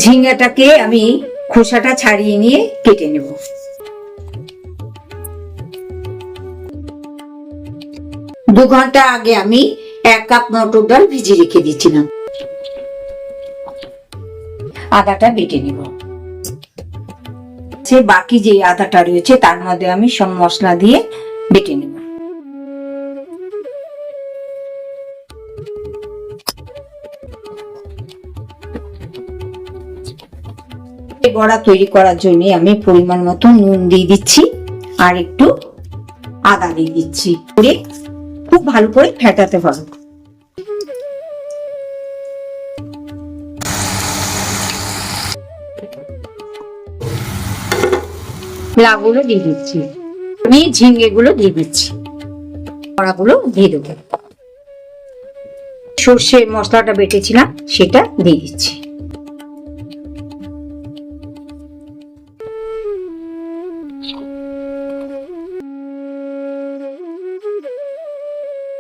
ঝিঙ্গাটাকে আমি খোসাটা ছাড়িয়ে নিয়ে কেটে নেব। দু ঘন্টা আগে আমি 1 কাপ মটর ডাল ভিজিয়ে রেখে দিয়েছিলাম। আদাটা বেটে নেব। বাকি যে আদাটা রয়েছে তার মধ্যে আমি সব মশলা দিয়ে বেটে নেব। বড়া তৈরি করার জন্য আমি পরিমাণ মতো নুন দিয়ে দিচ্ছি আর একটু আদা দিয়ে দিচ্ছি, করে খুব ভালো করে ফেটাতে হবে। লাউগুলো দিয়ে দিচ্ছি, আমি ঝিঙ্গে গুলো দিয়ে দিচ্ছি, বড়াগুলো দিয়ে দেবো। সর্ষে মশলাটা বেটেছিলাম সেটা দিয়ে দিচ্ছি।